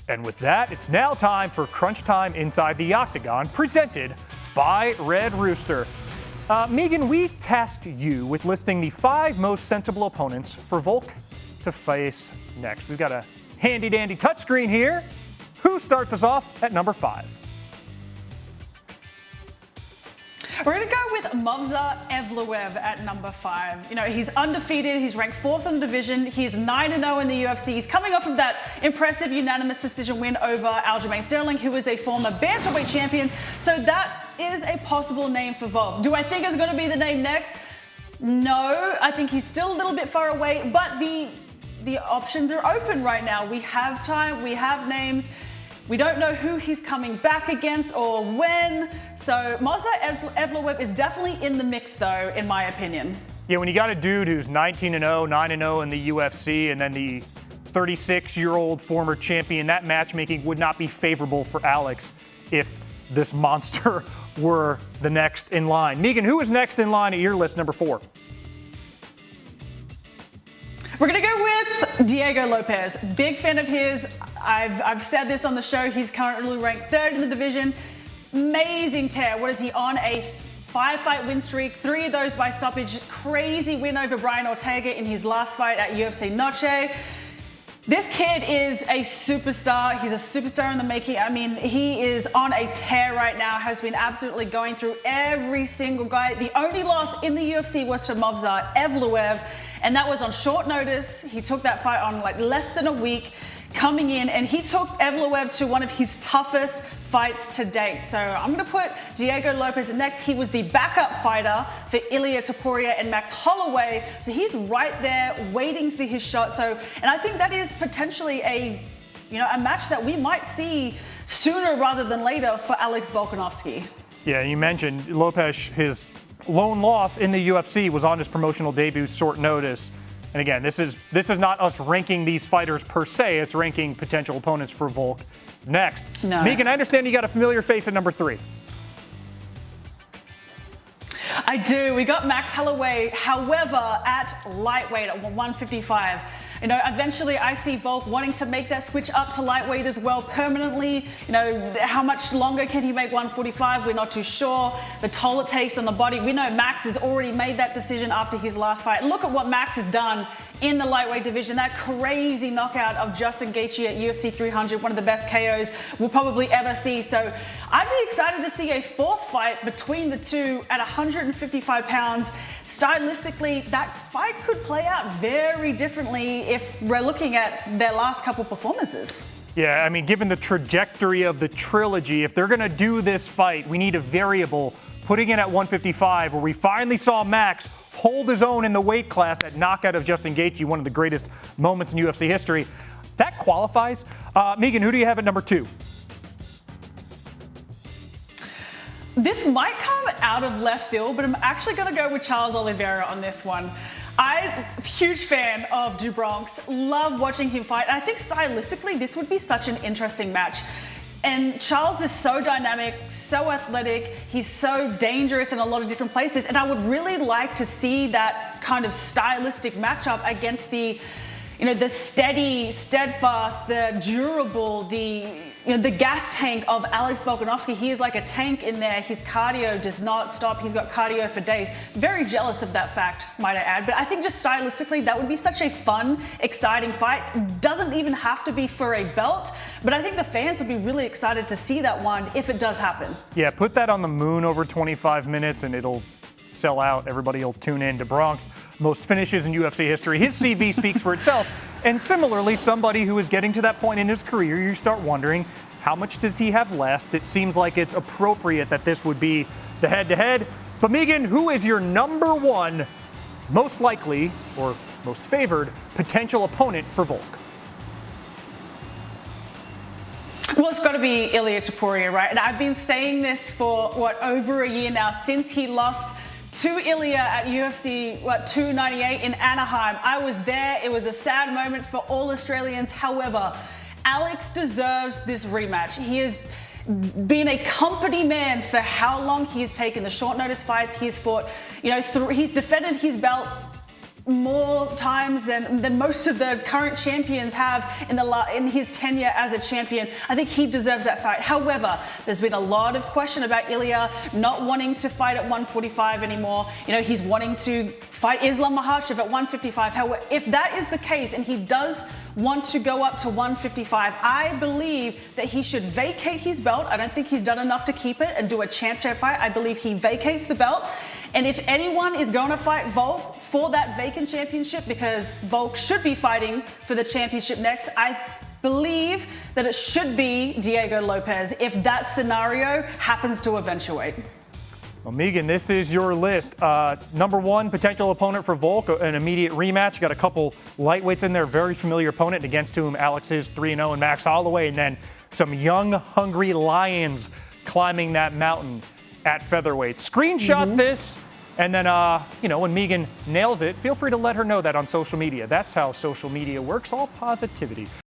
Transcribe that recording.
And with that, it's now time for Crunch Time Inside the Octagon, presented by Red Rooster. Megan, we tasked you with listing the 5 most sensible opponents for Volk to face next. We've got a handy-dandy touchscreen here. Who starts us off at number 5? We're going to go with Movsar Evloev at number 5. You know, he's undefeated. He's ranked 4th in the division. He's 9-0 in the UFC. He's coming off of that impressive unanimous decision win over Aljamain Sterling, who is a former bantamweight champion. So that is a possible name for Volk. Do I think it's going to be the name next? No. I think he's still a little bit far away, but the options are open right now. We have time. We have names. We don't know who he's coming back against or when. So Movsar Evloev is definitely in the mix, though, in my opinion. Yeah, when you got a dude who's 19-0, 9-0 in the UFC, and then the 36-year-old former champion, that matchmaking would not be favorable for Alex if this monster were the next in line. Megan, who is next in line at your list, number 4? We're going to go with Diego Lopes. Big fan of his. I've said this on the show. He's currently ranked 3rd in the division. Amazing tear. What is he on? A 5-fight win streak, 3 of those by stoppage. Crazy win over Brian Ortega in his last fight at UFC Noche. This kid is a superstar. He's a superstar in the making. I mean, he is on a tear right now, has been absolutely going through every single guy. The only loss in the UFC was to Movsar Evloev, and that was on short notice. He took that fight on like less than a week coming in, and he took Evloev to one of his toughest fights to date. So I'm going to put Diego Lopes next. He was the backup fighter for Ilia Topuria and Max Holloway. So he's right there waiting for his shot. So, and I think that is potentially a match that we might see sooner rather than later for Alex Volkanovski. Yeah, you mentioned Lopes, his lone loss in the UFC was on his promotional debut, short notice. And again, this is not us ranking these fighters per se. It's ranking potential opponents for Volk next. No. Megan, I understand you got a familiar face at number 3. I do. We got Max Holloway, however, at lightweight at 155. You know, eventually I see Volk wanting to make that switch up to lightweight as well permanently. You know, how much longer can he make 145? We're not too sure. The toll it takes on the body. We know Max has already made that decision after his last fight. Look at what Max has done in the lightweight division. That crazy knockout of Justin Gaethje at UFC 300, one of the best KOs we'll probably ever see. So I'd be excited to see a 4th fight between the two at 155 pounds. Stylistically, that fight could play out very differently if we're looking at their last couple performances. Yeah, I mean, given the trajectory of the trilogy, if they're going to do this fight, we need a variable putting in at 155, where we finally saw Max hold his own in the weight class. That knockout of Justin Gaethje, one of the greatest moments in UFC history. That qualifies. Megan, who do you have at number 2? This might come out of left field, but I'm actually going to go with Charles Oliveira on this one. I'm a huge fan of Do Bronx. Love watching him fight. And I think stylistically, this would be such an interesting match. And Charles is so dynamic, so athletic. He's so dangerous in a lot of different places. And I would really like to see that kind of stylistic matchup against the steady, steadfast, the durable, the gas tank of Alex Volkanovski. He is like a tank in there. His cardio does not stop. He's got cardio for days. Very jealous of that fact, might I add. But I think just stylistically, that would be such a fun, exciting fight. Doesn't even have to be for a belt, but I think the fans would be really excited to see that one if it does happen. Yeah, put that on the moon over 25 minutes and it'll sell out. Everybody will tune in to Bronx. Most finishes in UFC history. His CV speaks for itself. And similarly, somebody who is getting to that point in his career, you start wondering, how much does he have left? It seems like it's appropriate that this would be the head-to-head. But Megan, who is your number 1 most likely or most favored potential opponent for Volk? Well, it's got to be Ilia Topuria, right? And I've been saying this for, over a year now, since he lost to Ilia at UFC 298 in Anaheim. I was there. It was a sad moment for all Australians. However, Alex deserves this rematch. He has been a company man for how long. He's taken the short notice fights. He's fought, he's defended his belt more times than most of the current champions have in his tenure as a champion. I think he deserves that fight. However, there's been a lot of question about Ilya not wanting to fight at 145 anymore. You know, he's wanting to fight Islam Makhachev at 155. However, if that is the case and he does want to go up to 155, I believe that he should vacate his belt. I don't think he's done enough to keep it and do a champ fight. I believe he vacates the belt. And if anyone is going to fight Volk for that vacant championship, because Volk should be fighting for the championship next, I believe that it should be Diego Lopes if that scenario happens to eventuate. Well, Megan, this is your list. Number one, potential opponent for Volk, an immediate rematch. You got a couple lightweights in there, very familiar opponent against whom Alex is 3-0 and Max Holloway, and then some young, hungry lions climbing that mountain at featherweight. Screenshot this, and then, when Megan nails it, feel free to let her know that on social media. That's how social media works, all positivity.